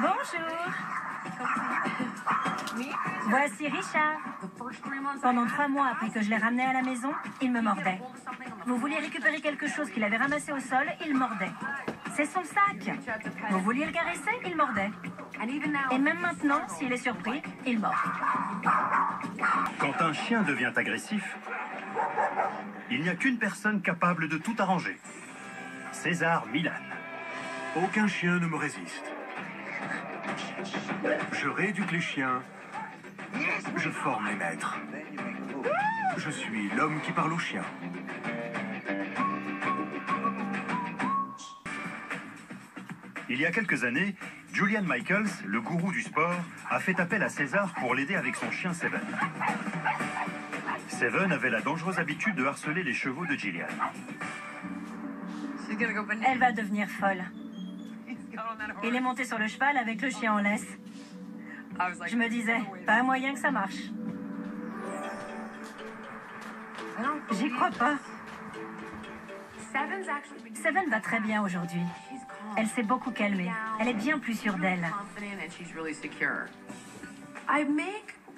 Bonjour. Voici Richard. Pendant 3 mois après que je l'ai ramené à la maison, il me mordait. Vous vouliez récupérer quelque chose qu'il avait ramassé au sol, il mordait. C'est son sac. Vous vouliez le caresser, il mordait. Et même maintenant, s'il est surpris, il mord. Quand un chien devient agressif, il n'y a qu'une personne capable de tout arranger. César Millan. Aucun chien ne me résiste. Je rééduque les chiens. Je forme les maîtres. Je suis l'homme qui parle aux chiens. Il y a quelques années, Julian Michaels, le gourou du sport, a fait appel à César pour l'aider avec son chien Seven. Seven avait la dangereuse habitude de harceler les chevaux de Gillian. Elle va devenir folle. Il est monté sur le cheval avec le chien en laisse. Je me disais, pas moyen que ça marche. J'y crois pas. Seven va très bien aujourd'hui. Elle s'est beaucoup calmée. Elle est bien plus sûre d'elle.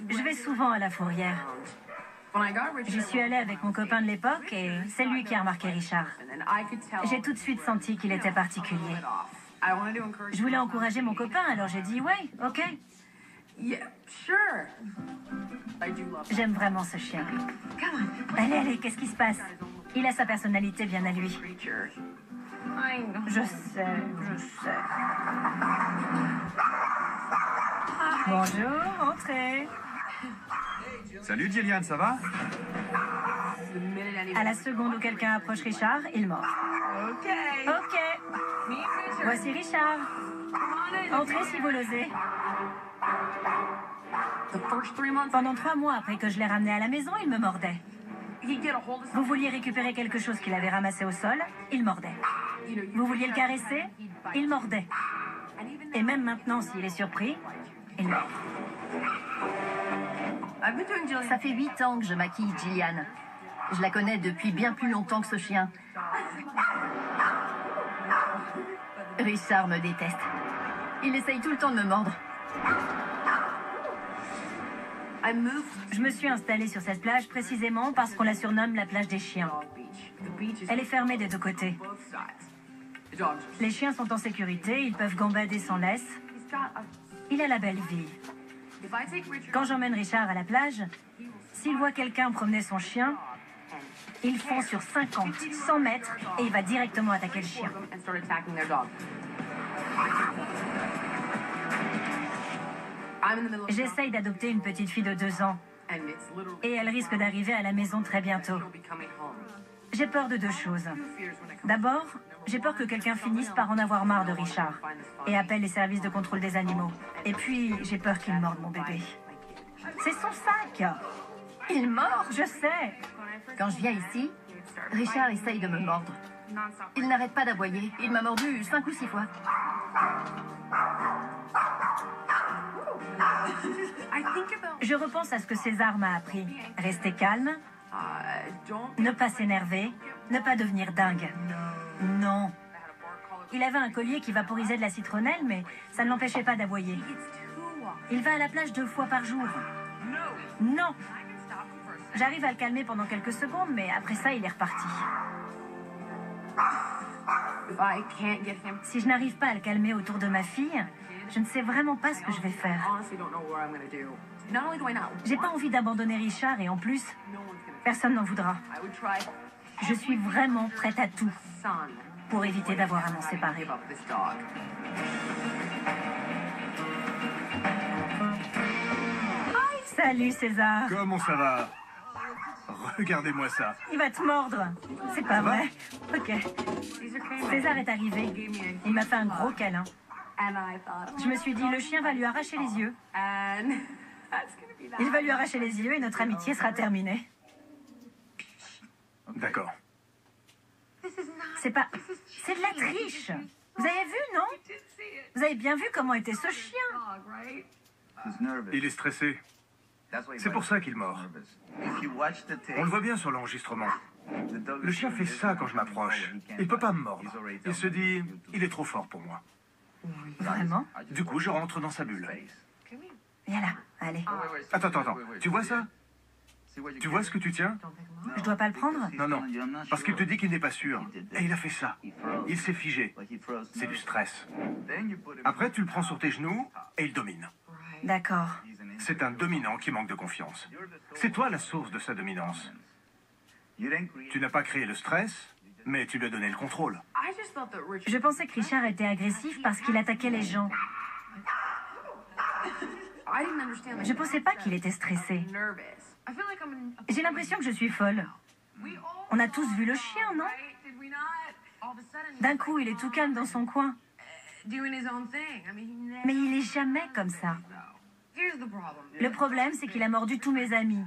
Je vais souvent à la fourrière. J'y suis allée avec mon copain de l'époque et c'est lui qui a remarqué Richard. J'ai tout de suite senti qu'il était particulier. Je voulais encourager mon copain, alors j'ai dit ouais, ok. J'aime vraiment ce chien. Allez, allez, qu'est-ce qui se passe? Il a sa personnalité bien à lui. Je sais. Bonjour, entrez. Salut Gillian, ça va? À la seconde où quelqu'un approche Richard, il mord. Ok. Voici Richard. Entrez si vous l'osez. Pendant 3 mois après que je l'ai ramené à la maison, il me mordait. Vous vouliez récupérer quelque chose qu'il avait ramassé au sol, il mordait. Vous vouliez le caresser, il mordait. Et même maintenant, s'il est surpris, il mord. Ça fait 8 ans que je maquille Gillian. Je la connais depuis bien plus longtemps que ce chien. Richard me déteste. Il essaye tout le temps de me mordre. Je me suis installée sur cette plage précisément parce qu'on la surnomme la plage des chiens. Elle est fermée des 2 côtés. Les chiens sont en sécurité, ils peuvent gambader sans laisse. Il a la belle vie. Quand j'emmène Richard à la plage, s'il voit quelqu'un promener son chien, il fonce sur 50, 100 mètres et il va directement attaquer le chien. J'essaye d'adopter une petite fille de 2 ans et elle risque d'arriver à la maison très bientôt. J'ai peur de 2 choses. D'abord, j'ai peur que quelqu'un finisse par en avoir marre de Richard et appelle les services de contrôle des animaux. Et puis, j'ai peur qu'il morde mon bébé. C'est son sac. Il mord. Je sais. Quand je viens ici, Richard essaye de me mordre. Il n'arrête pas d'aboyer. Il m'a mordu 5 ou 6 fois. Je repense à ce que César m'a appris. Rester calme, ne pas s'énerver, ne pas devenir dingue. Non. Il avait un collier qui vaporisait de la citronnelle, mais ça ne l'empêchait pas d'aboyer. Il va à la plage 2 fois par jour. Non. J'arrive à le calmer pendant quelques secondes, mais après ça, il est reparti. Si je n'arrive pas à le calmer autour de ma fille, je ne sais vraiment pas ce que je vais faire. J'ai pas envie d'abandonner Richard et en plus, personne n'en voudra. Je suis vraiment prête à tout pour éviter d'avoir à m'en séparer. Salut César. Comment ça va? Regardez-moi ça. Il va te mordre. C'est pas vrai? Ok. César est arrivé. Il m'a fait un gros câlin. Je me suis dit, le chien va lui arracher les yeux. Il va lui arracher les yeux et notre amitié sera terminée. D'accord. C'est pas... C'est de la triche. Vous avez vu, non? Vous avez bien vu comment était ce chien? Il est stressé. C'est pour ça qu'il mord. On le voit bien sur l'enregistrement. Le chien fait ça quand je m'approche. Il peut pas me mordre. Il se dit, il est trop fort pour moi. Vraiment? Du coup, je rentre dans sa bulle. Viens là, allez. Attends. Tu vois ça? Tu vois ce que tu tiens? Je dois pas le prendre? Non. Parce qu'il te dit qu'il n'est pas sûr. Et il a fait ça. Il s'est figé. C'est du stress. Après, tu le prends sur tes genoux et il domine. D'accord. C'est un dominant qui manque de confiance. C'est toi la source de sa dominance. Tu n'as pas créé le stress, mais tu lui as donné le contrôle. Je pensais que Richard était agressif parce qu'il attaquait les gens. Je pensais pas qu'il était stressé. J'ai l'impression que je suis folle. On a tous vu le chien, non? D'un coup, il est tout calme dans son coin. Mais il est jamais comme ça. Le problème, c'est qu'il a mordu tous mes amis.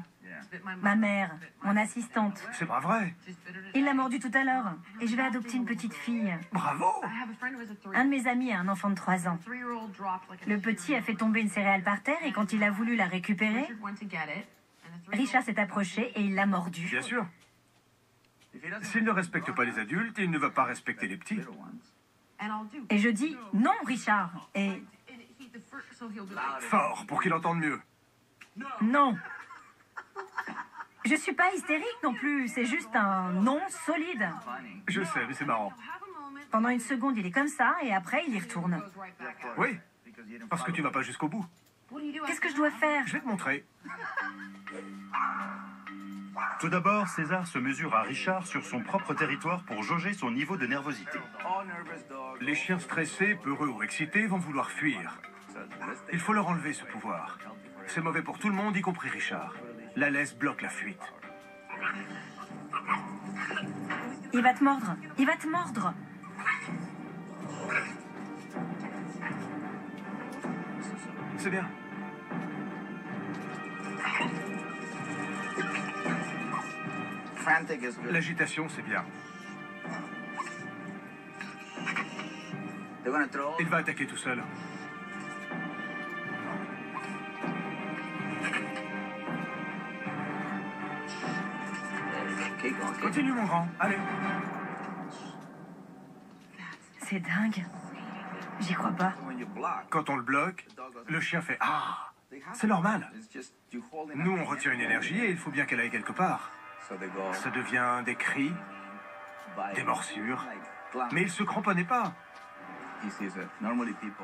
Ma mère, mon assistante. C'est pas vrai. Il l'a mordu tout à l'heure. Et je vais adopter une petite fille. Bravo. Un de mes amis a un enfant de 3 ans. Le petit a fait tomber une céréale par terre et quand il a voulu la récupérer, Richard s'est approché et il l'a mordu. Bien sûr. S'il ne respecte pas les adultes, il ne va pas respecter les petits. Et je dis « Non, Richard !» Et Fort, pour qu'il entende mieux. « Non !» Je suis pas hystérique non plus, c'est juste un non solide. Je sais, mais c'est marrant. Pendant une seconde, il est comme ça et après, il y retourne. Oui, parce que tu vas pas jusqu'au bout. Qu'est-ce que je dois faire? Je vais te montrer. Tout d'abord, César se mesure à Richard sur son propre territoire pour jauger son niveau de nervosité. Les chiens stressés, peureux ou excités vont vouloir fuir. Il faut leur enlever ce pouvoir. C'est mauvais pour tout le monde, y compris Richard. La laisse bloque la fuite. Il va te mordre, il va te mordre. C'est bien. L'agitation, c'est bien. Il va attaquer tout seul. Continue, mon grand. Allez. C'est dingue. J'y crois pas. Quand on le bloque, le chien fait « Ah !» C'est normal. Nous, on retient une énergie et il faut bien qu'elle aille quelque part. Ça devient des cris, des morsures. Mais il se cramponnait pas.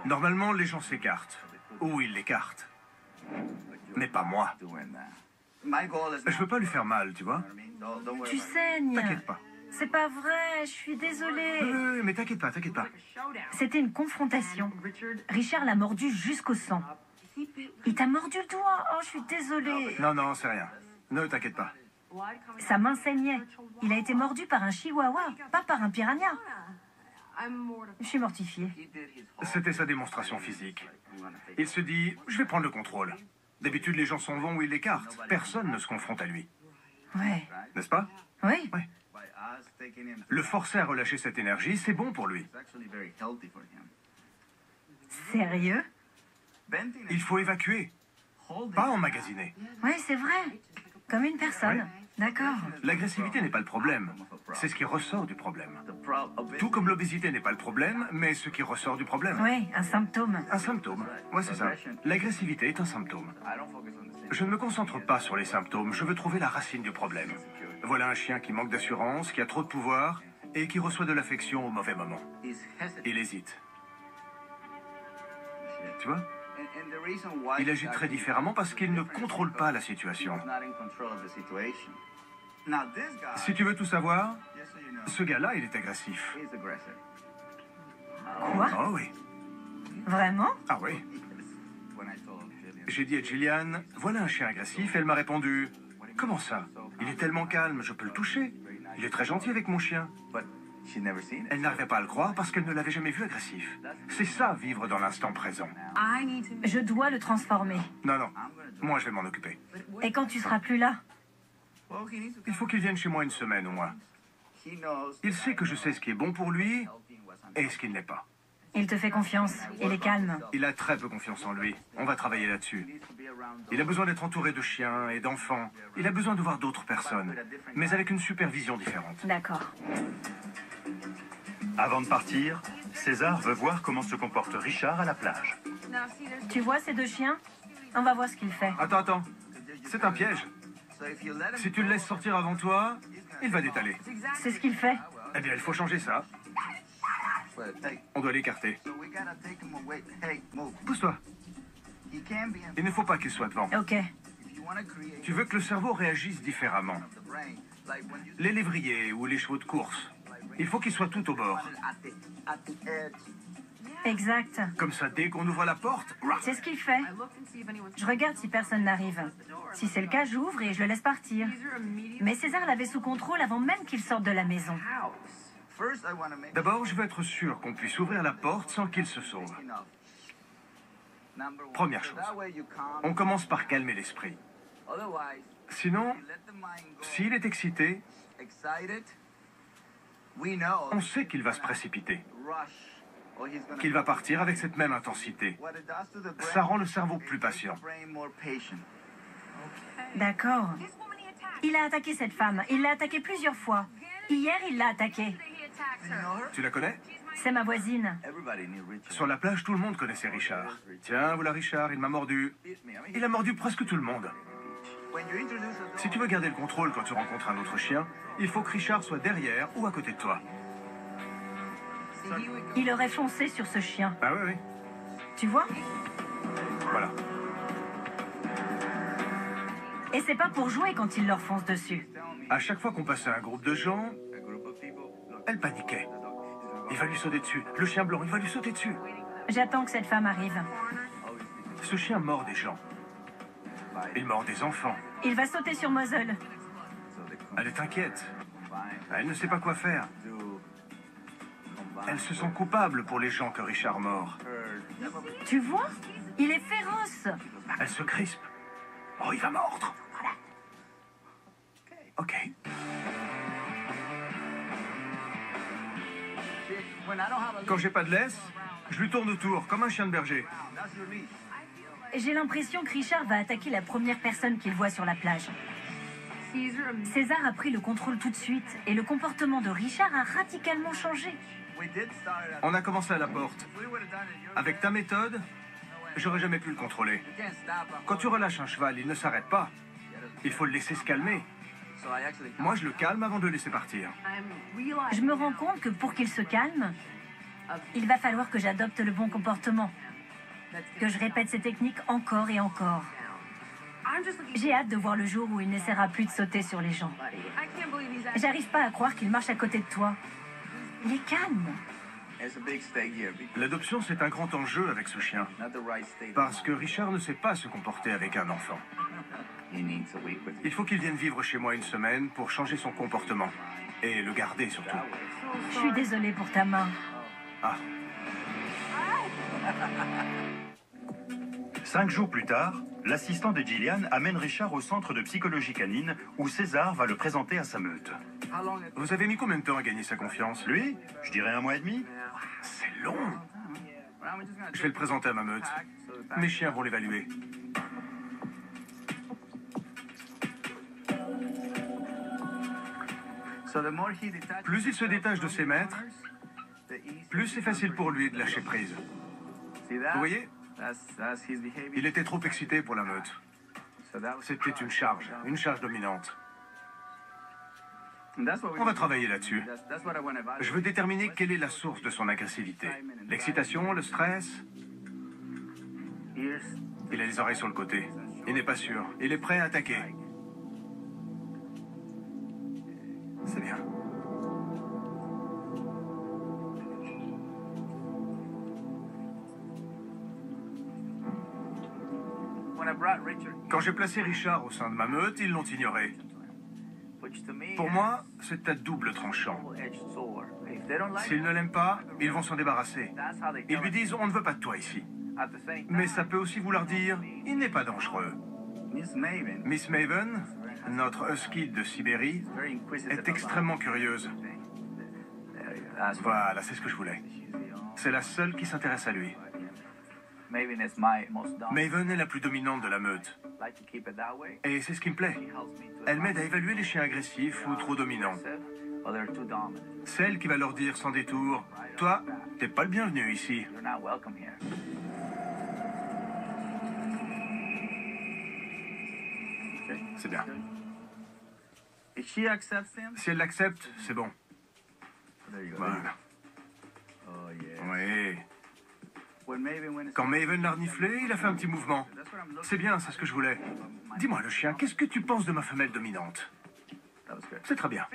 Normalement, les gens s'écartent. Ou ils l'écartent. Mais pas moi. Je veux pas lui faire mal, tu vois. Tu saignes. T'inquiète pas. C'est pas vrai, je suis désolée. Mais t'inquiète pas, t'inquiète pas. C'était une confrontation. Richard l'a mordu jusqu'au sang. Il t'a mordu le doigt. Oh, je suis désolée. Non, c'est rien. Ne t'inquiète pas. Sa main saignait. Il a été mordu par un chihuahua, pas par un piranha. Je suis mortifiée. C'était sa démonstration physique. Il se dit, je vais prendre le contrôle. D'habitude, les gens s'en vont ou ils l'écartent. Personne ne se confronte à lui. Ouais. N'est-ce pas? Oui. Ouais. Le forcer à relâcher cette énergie, c'est bon pour lui. Sérieux? Il faut évacuer, pas emmagasiner. Oui, c'est vrai. Comme une personne. D'accord. L'agressivité n'est pas le problème, c'est ce qui ressort du problème. Tout comme l'obésité n'est pas le problème, mais ce qui ressort du problème. Oui, un symptôme. Un symptôme, ouais, c'est ça. L'agressivité est un symptôme. Je ne me concentre pas sur les symptômes, je veux trouver la racine du problème. Voilà un chien qui manque d'assurance, qui a trop de pouvoir et qui reçoit de l'affection au mauvais moment. Il hésite. Tu vois? Il agit très différemment parce qu'il ne contrôle pas la situation. Si tu veux tout savoir, ce gars-là, il est agressif. Quoi? Oh oui. Vraiment? Ah oui. J'ai dit à Gillian, voilà un chien agressif, et elle m'a répondu, comment ça? Il est tellement calme, je peux le toucher. Il est très gentil avec mon chien. Elle n'arrivait pas à le croire parce qu'elle ne l'avait jamais vu agressif. C'est ça, vivre dans l'instant présent. Je dois le transformer. Non, moi je vais m'en occuper. Et quand tu seras plus là? Il faut qu'il vienne chez moi une semaine au moins. Il sait que je sais ce qui est bon pour lui et ce qui ne l'est pas. Il te fait confiance. Il est calme. Il a très peu confiance en lui. On va travailler là-dessus. Il a besoin d'être entouré de chiens et d'enfants. Il a besoin de voir d'autres personnes, mais avec une supervision différente. D'accord. Avant de partir, César veut voir comment se comporte Richard à la plage. Tu vois ces deux chiens? On va voir ce qu'il fait. Attends. C'est un piège. Si tu le laisses sortir avant toi, il va détaler. C'est ce qu'il fait. Eh bien, il faut changer ça. On doit l'écarter. Pousse-toi. Il ne faut pas qu'il soit devant. Ok. Tu veux que le cerveau réagisse différemment. Les lévriers ou les chevaux de course, il faut qu'ils soient tout au bord. Exact. Comme ça, dès qu'on ouvre la porte, C'est ce qu'il fait. Je regarde si personne n'arrive. Si c'est le cas, j'ouvre et je le laisse partir. Mais César l'avait sous contrôle avant même qu'il sorte de la maison. d'abord, je veux être sûr qu'on puisse ouvrir la porte sans qu'il se sauve. Première chose, on commence par calmer l'esprit. Sinon, s'il est excité, on sait qu'il va se précipiter, qu'il va partir avec cette même intensité. Ça rend le cerveau plus patient. D'accord. Il a attaqué cette femme. Il l'a attaquée plusieurs fois. Hier, il l'a attaquée. Tu la connais? C'est ma voisine. Sur la plage, tout le monde connaissait Richard. Tiens, voilà Richard, il m'a mordu. Il a mordu presque tout le monde. Si tu veux garder le contrôle quand tu rencontres un autre chien, il faut que Richard soit derrière ou à côté de toi. Il aurait foncé sur ce chien. Ah oui. Tu vois? Voilà. Et c'est pas pour jouer quand il leur fonce dessus. À chaque fois qu'on passait un groupe de gens, elle paniquait. Il va lui sauter dessus. Le chien blanc, il va lui sauter dessus. J'attends que cette femme arrive. Ce chien mord des gens. Il mord des enfants. Il va sauter sur Moselle. Elle est inquiète. Elle ne sait pas quoi faire. Elle se sent coupable pour les gens que Richard mord. Tu vois? Il est féroce. Elle se crispe. Oh, il va mordre. Ok. Quand j'ai pas de laisse, je lui tourne autour, comme un chien de berger. J'ai l'impression que Richard va attaquer la première personne qu'il voit sur la plage. César a pris le contrôle tout de suite et le comportement de Richard a radicalement changé. On a commencé à la porte. Avec ta méthode, j'aurais jamais pu le contrôler. Quand tu relâches un cheval, il ne s'arrête pas. Il faut le laisser se calmer. Moi, je le calme avant de le laisser partir. Je me rends compte que pour qu'il se calme, il va falloir que j'adopte le bon comportement. Que je répète ces techniques encore et encore. J'ai hâte de voir le jour où il n'essaiera plus de sauter sur les gens. J'arrive pas à croire qu'il marche à côté de toi. Il est calme. L'adoption, c'est un grand enjeu avec ce chien. Parce que Richard ne sait pas se comporter avec un enfant. Il faut qu'il vienne vivre chez moi une semaine pour changer son comportement. Et le garder surtout. Je suis désolée pour ta main. Ah. 5 jours plus tard, l'assistant de Gillian amène Richard au centre de psychologie canine où César va le présenter à sa meute. Vous avez mis combien de temps à gagner sa confiance? Lui, je dirais 1 mois et demi. C'est long. Je vais le présenter à ma meute. Mes chiens vont l'évaluer. Plus il se détache de ses maîtres, plus c'est facile pour lui de lâcher prise. Vous voyez? Il était trop excité pour la meute. C'était une charge dominante. On va travailler là-dessus. Je veux déterminer quelle est la source de son agressivité. L'excitation, le stress. Il a les oreilles sur le côté. Il n'est pas sûr. Il est prêt à attaquer. C'est bien. Quand j'ai placé Richard au sein de ma meute, ils l'ont ignoré. Pour moi, c'est à double tranchant. S'ils ne l'aiment pas, ils vont s'en débarrasser. Ils lui disent « on ne veut pas de toi ici ». Mais ça peut aussi vouloir dire « il n'est pas dangereux ». Miss Maven, notre husky de Sibérie, est extrêmement curieuse. Voilà, c'est ce que je voulais. C'est la seule qui s'intéresse à lui. Maven est la plus dominante de la meute. Et c'est ce qui me plaît. Elle m'aide à évaluer les chiens agressifs ou trop dominants. C'est elle qui va leur dire sans détour Toi, t'es pas le bienvenu ici. C'est bien. Si elle l'accepte, c'est bon. Voilà. Oui. Quand Maven l'a reniflé, il a fait un petit mouvement. C'est bien, c'est ce que je voulais. Dis-moi, le chien, qu'est-ce que tu penses de ma femelle dominante? C'est très bien.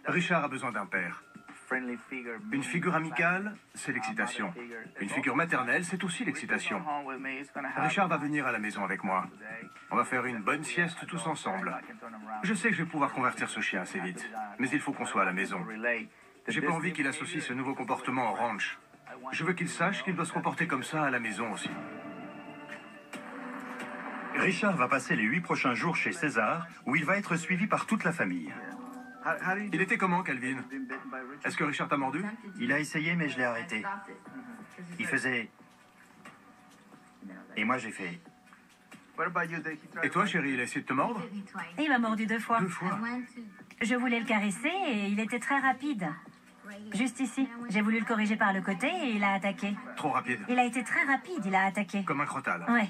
Richard a besoin d'un père. Une figure amicale, c'est l'excitation. Une figure maternelle, c'est aussi l'excitation. Richard va venir à la maison avec moi. On va faire une bonne sieste tous ensemble. Je sais que je vais pouvoir convertir ce chien assez vite, mais il faut qu'on soit à la maison. J'ai pas envie qu'il associe ce nouveau comportement au ranch. Je veux qu'il sache qu'il doit se comporter comme ça à la maison aussi. Richard va passer les 8 prochains jours chez César, où il va être suivi par toute la famille. Il était comment, Calvin? Est-ce que Richard t'a mordu? Il a essayé, mais je l'ai arrêté. Il faisait... Et moi, j'ai fait... Et toi, chérie, il a essayé de te mordre? Il m'a mordu 2 fois. 2 fois. Je voulais le caresser et il était très rapide. Juste ici. J'ai voulu le corriger par le côté et il a attaqué. Trop rapide. Il a été très rapide, il a attaqué. Comme un crotal. Ouais.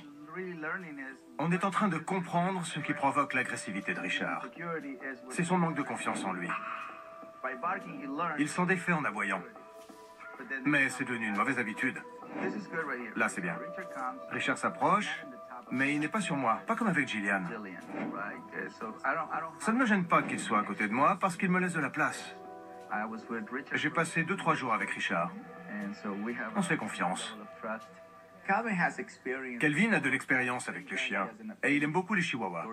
On est en train de comprendre ce qui provoque l'agressivité de Richard. C'est son manque de confiance en lui. Il s'en défait en aboyant. Mais c'est devenu une mauvaise habitude. Là, c'est bien. Richard s'approche, mais il n'est pas sur moi, pas comme avec Gillian. Ça ne me gêne pas qu'il soit à côté de moi parce qu'il me laisse de la place. J'ai passé 2-3 jours avec Richard. On se fait confiance. Kelvin a de l'expérience avec les chiens et il aime beaucoup les chihuahuas.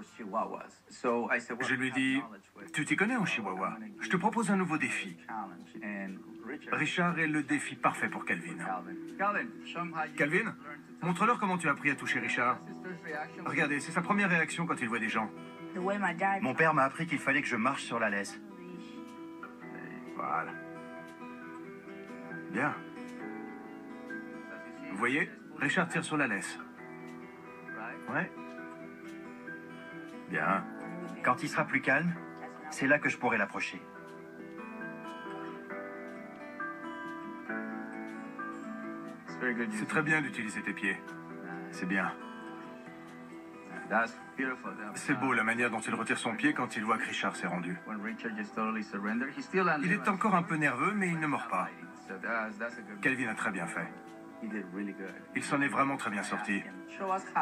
Je lui dis, tu t'y connais en chihuahua? Je te propose un nouveau défi. Richard est le défi parfait pour Kelvin. Kelvin, montre-leur comment tu as appris à toucher Richard. Regardez, c'est sa première réaction quand il voit des gens. Mon père m'a appris qu'il fallait que je marche sur la laisse. Voilà. Bien. Vous voyez, Richard tire sur la laisse. Ouais. Bien. Quand il sera plus calme, c'est là que je pourrai l'approcher. C'est très bien d'utiliser tes pieds. C'est bien. C'est beau la manière dont il retire son pied quand il voit que Richard s'est rendu. Il est encore un peu nerveux, mais il ne mord pas. Kelvin a très bien fait. Il s'en est vraiment très bien sorti.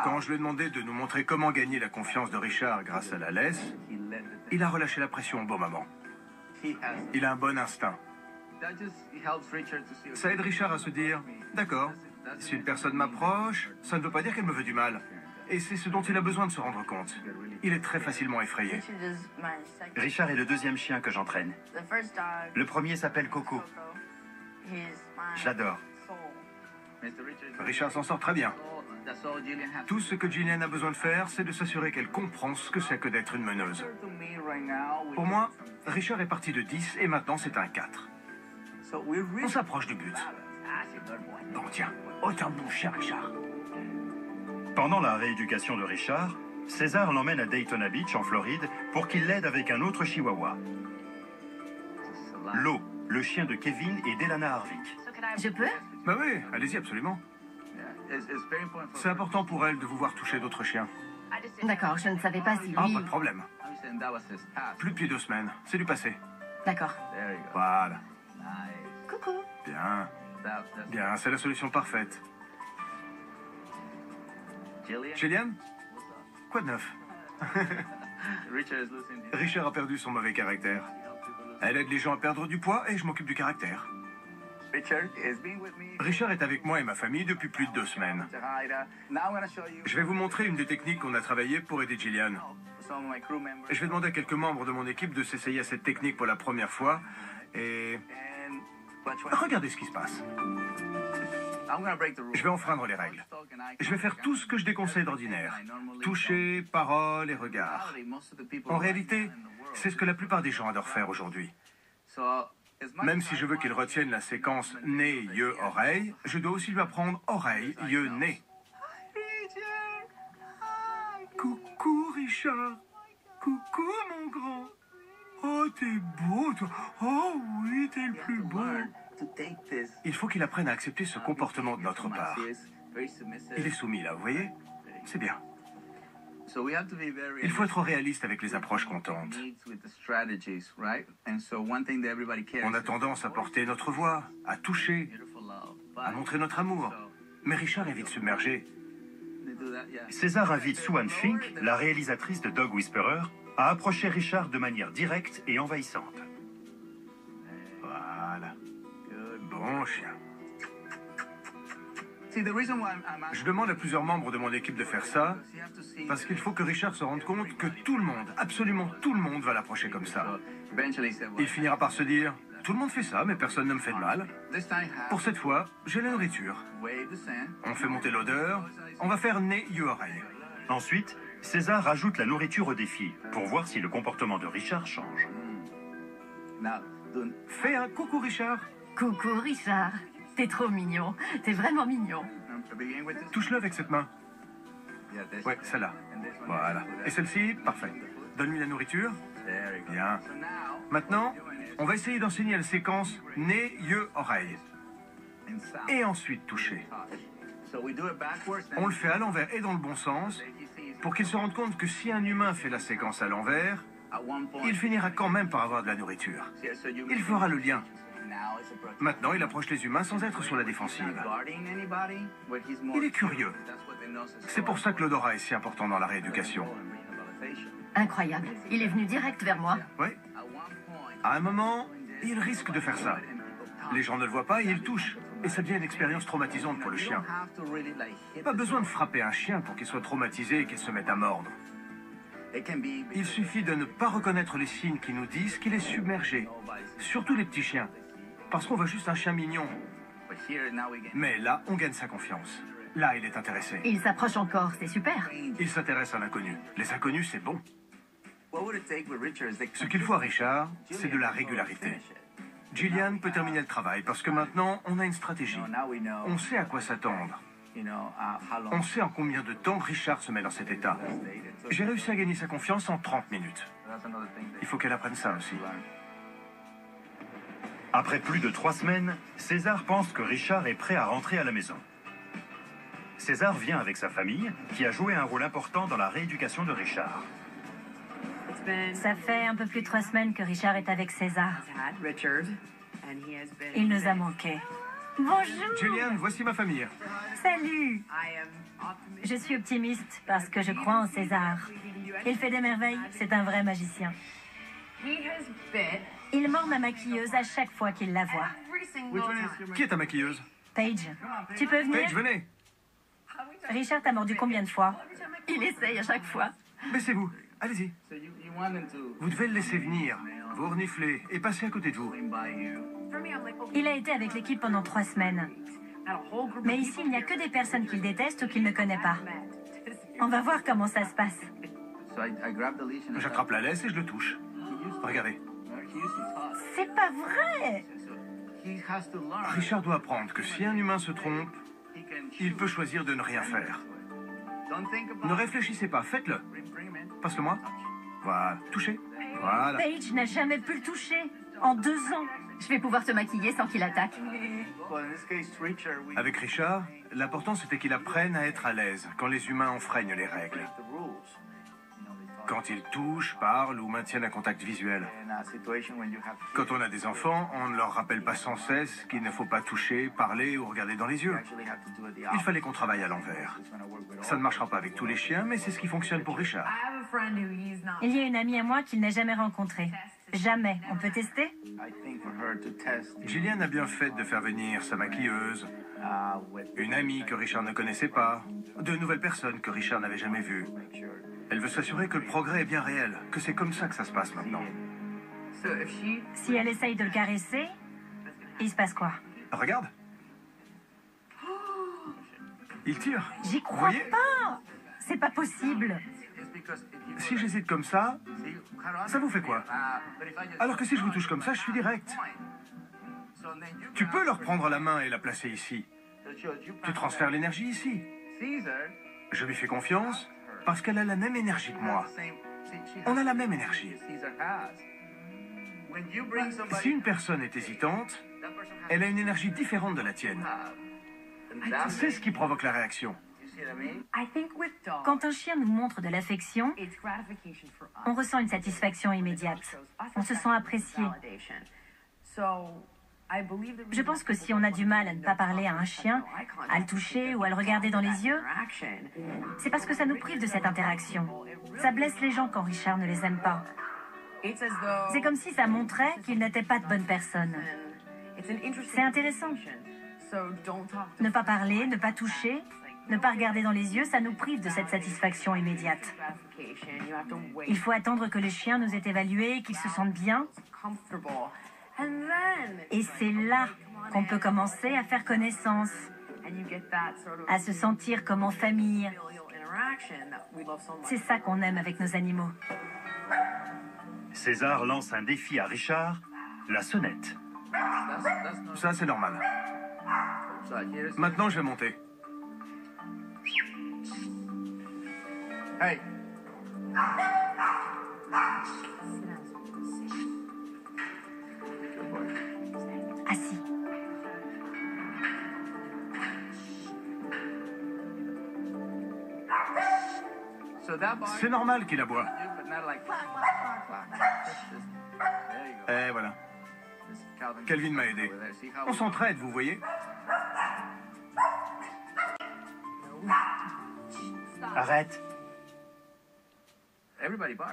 Quand je lui ai demandé de nous montrer comment gagner la confiance de Richard grâce à la laisse, il a relâché la pression au bon moment. Il a un bon instinct. Ça aide Richard à se dire, d'accord, si une personne m'approche, ça ne veut pas dire qu'elle me veut du mal. Et c'est ce dont il a besoin de se rendre compte. Il est très facilement effrayé. Richard est le deuxième chien que j'entraîne. Le premier s'appelle Coco. Je l'adore. Richard s'en sort très bien. Tout ce que Gillian a besoin de faire, c'est de s'assurer qu'elle comprend ce que c'est que d'être une meneuse. Pour moi, Richard est parti de 10 et maintenant c'est un 4. On s'approche du but. Bon, tiens. Oh, t'es un bon chien, Richard. Pendant la rééducation de Richard, César l'emmène à Daytona Beach, en Floride, pour qu'il l'aide avec un autre chihuahua. Lo, le chien de Kevin et d'Elana Harvick. Je peux? Bah oui, allez-y, absolument. C'est important pour elle de vous voir toucher d'autres chiens. D'accord, je ne savais pas si Ah, lui... pas de problème. Plus depuis 2 semaines. C'est du passé. D'accord. Voilà. Coucou. Bien. Bien, c'est la solution parfaite. Gillian? Quoi de neuf? Richard a perdu son mauvais caractère. Elle aide les gens à perdre du poids et je m'occupe du caractère. Richard est avec moi et ma famille depuis plus de 2 semaines. Je vais vous montrer une des techniques qu'on a travaillées pour aider Gillian. Je vais demander à quelques membres de mon équipe de s'essayer à cette technique pour la première fois et... Regardez ce qui se passe. Je vais enfreindre les règles. Je vais faire tout ce que je déconseille d'ordinaire. Toucher, paroles et regards. En réalité, c'est ce que la plupart des gens adorent faire aujourd'hui. Même si je veux qu'il retienne la séquence nez, yeux, oreille, je dois aussi lui apprendre oreille, yeux, nez. Coucou, Richard. Coucou, mon grand. Oh, t'es beau, toi. Oh oui, t'es le plus beau. Il faut qu'il apprenne à accepter ce comportement de notre part. Il est soumis là, vous voyez? C'est bien. Il faut être réaliste avec les approches qu'on tente. On a tendance à porter notre voix, à toucher, à montrer notre amour. Mais Richard est vite submergé. César invite Sue Fink, la réalisatrice de Dog Whisperer, à approcher Richard de manière directe et envahissante. Voilà. Bon chien. Je demande à plusieurs membres de mon équipe de faire ça, parce qu'il faut que Richard se rende compte que tout le monde, absolument tout le monde va l'approcher comme ça. Il finira par se dire, tout le monde fait ça, mais personne ne me fait de mal. Pour cette fois, j'ai la nourriture. On fait monter l'odeur, on va faire nez, yeux, oreilles. Ensuite, César ajoute la nourriture au défi, pour voir si le comportement de Richard change. Fais un coucou Richard. Coucou, Richard. T'es trop mignon. T'es vraiment mignon. Touche-le avec cette main. Ouais, celle-là. Voilà. Et celle-ci, parfait. Donne-lui la nourriture. Bien. Maintenant, on va essayer d'enseigner la séquence nez, yeux, oreilles. Et ensuite toucher. On le fait à l'envers et dans le bon sens, pour qu'il se rende compte que si un humain fait la séquence à l'envers, il finira quand même par avoir de la nourriture. Il fera le lien. Maintenant, il approche les humains sans être sur la défensive. Il est curieux. C'est pour ça que l'odorat est si important dans la rééducation. Incroyable. Il est venu direct vers moi. Oui. À un moment, il risque de faire ça. Les gens ne le voient pas et il touche. Et ça devient une expérience traumatisante pour le chien. Pas besoin de frapper un chien pour qu'il soit traumatisé et qu'il se mette à mordre. Il suffit de ne pas reconnaître les signes qui nous disent qu'il est submergé. Surtout les petits chiens. Parce qu'on veut juste un chien mignon. Mais là, on gagne sa confiance. Là, il est intéressé. Il s'approche encore, c'est super. Il s'intéresse à l'inconnu. Les inconnus, c'est bon. Ce qu'il faut à Richard, c'est de la régularité. Gillian peut terminer le travail parce que maintenant, on a une stratégie. On sait à quoi s'attendre. On sait en combien de temps Richard se met dans cet état. J'ai réussi à gagner sa confiance en 30 minutes. Il faut qu'elle apprenne ça aussi. Après plus de 3 semaines, César pense que Richard est prêt à rentrer à la maison. César vient avec sa famille, qui a joué un rôle important dans la rééducation de Richard. Ça fait un peu plus de 3 semaines que Richard est avec César. Il nous a manqué. Bonjour. Gillian, voici ma famille. Salut. Je suis optimiste parce que je crois en César. Il fait des merveilles, c'est un vrai magicien. Il mord ma maquilleuse à chaque fois qu'il la voit. Qui est ta maquilleuse? Paige, tu peux venir? Paige, venez. Richard t'a mordu combien de fois? Il essaye à chaque fois. Baissez-vous. Allez-y. Vous devez le laisser venir. Vous reniflez et passer à côté de vous. Il a été avec l'équipe pendant 3 semaines. Mais ici, il n'y a que des personnes qu'il déteste ou qu'il ne connaît pas. On va voir comment ça se passe. J'attrape la laisse et je le touche. Regardez. C'est pas vrai! Richard doit apprendre que si un humain se trompe, il peut choisir de ne rien faire. Ne réfléchissez pas, faites-le. Passe-le-moi. Voilà, touchez. Voilà. Paige n'a jamais pu le toucher. En 2 ans. Je vais pouvoir te maquiller sans qu'il attaque. Avec Richard, l'important c'était qu'il apprenne à être à l'aise quand les humains enfreignent les règles. Quand ils touchent, parlent ou maintiennent un contact visuel. Quand on a des enfants, on ne leur rappelle pas sans cesse qu'il ne faut pas toucher, parler ou regarder dans les yeux. Il fallait qu'on travaille à l'envers. Ça ne marchera pas avec tous les chiens, mais c'est ce qui fonctionne pour Richard. Il y a une amie à moi qu'il n'a jamais rencontrée. Jamais. On peut tester? Gillian a bien fait de faire venir sa maquilleuse, une amie que Richard ne connaissait pas, de nouvelles personnes que Richard n'avait jamais vues. Elle veut s'assurer que le progrès est bien réel, que c'est comme ça que ça se passe maintenant. Si elle essaye de le caresser, il se passe quoi? Regarde. Il tire. J'y Vous crois voyez? pas! C'est pas possible. Si j'hésite comme ça vous fait quoi? Alors que si je vous touche comme ça, je suis direct. Tu peux leur prendre la main et la placer ici. Tu transfères l'énergie ici. Je lui fais confiance parce qu'elle a la même énergie que moi. On a la même énergie. Si une personne est hésitante, Elle a une énergie différente de la tienne. C'est ce qui provoque la réaction. Quand un chien nous montre de l'affection, on ressent une satisfaction immédiate. On se sent apprécié. Je pense que si on a du mal à ne pas parler à un chien, à le toucher ou à le regarder dans les yeux, c'est parce que ça nous prive de cette interaction. Ça blesse les gens quand Richard ne les aime pas. C'est comme si ça montrait qu'il n'était pas de bonne personne. C'est intéressant. Ne pas parler, ne pas toucher, ne pas regarder dans les yeux, ça nous prive de cette satisfaction immédiate. Il faut attendre que le chien nous ait évalués, qu'il se sente bien. Et c'est là qu'on peut commencer à faire connaissance, à se sentir comme en famille. C'est ça qu'on aime avec nos animaux. César lance un défi à Richard, la sonnette. Ça, c'est normal. Maintenant, je vais monter. Hey. Assis. C'est normal qu'il aboie. Et voilà. Calvin m'a aidé. On s'entraide, vous voyez? Arrête.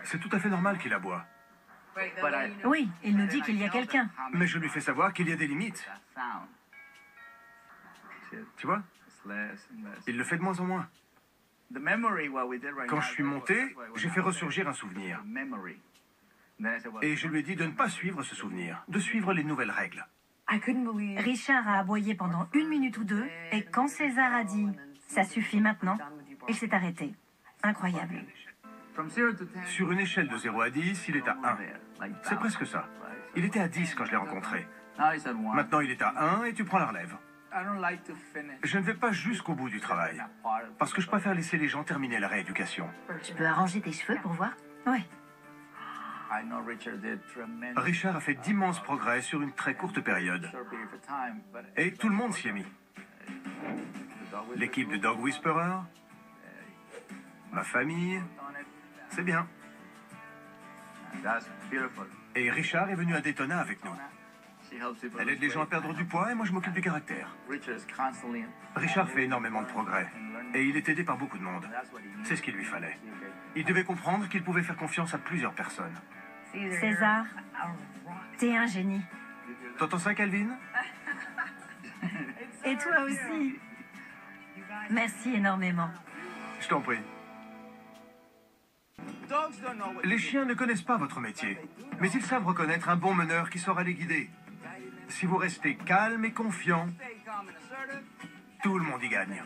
C'est tout à fait normal qu'il aboie. Oui, il nous dit qu'il y a quelqu'un. Mais je lui fais savoir qu'il y a des limites. Tu vois? Il le fait de moins en moins. Quand je suis monté, j'ai fait ressurgir un souvenir. Et je lui ai dit de ne pas suivre ce souvenir, de suivre les nouvelles règles. Richard a aboyé pendant 1 minute ou 2, et quand César a dit « ça suffit maintenant », il s'est arrêté. Incroyable. Sur une échelle de 0 à 10, il est à 1. C'est presque ça. Il était à 10 quand je l'ai rencontré. Maintenant, il est à 1 et tu prends la relève. Je ne vais pas jusqu'au bout du travail, parce que je préfère laisser les gens terminer la rééducation. Tu peux arranger tes cheveux pour voir? Oui. Richard a fait d'immenses progrès sur une très courte période. Et tout le monde s'y est mis. L'équipe de Dog Whisperer, ma famille, c'est bien. Et Richard est venu à Daytona avec nous. Elle aide les gens à perdre du poids et moi je m'occupe du caractère. Richard fait énormément de progrès et il est aidé par beaucoup de monde. C'est ce qu'il lui fallait. Il devait comprendre qu'il pouvait faire confiance à plusieurs personnes. César, t'es un génie. T'entends ça, Calvin? Et toi aussi. Merci énormément. Je t'en prie. Les chiens ne connaissent pas votre métier, mais ils savent reconnaître un bon meneur qui saura les guider. Si vous restez calme et confiant, tout le monde y gagne.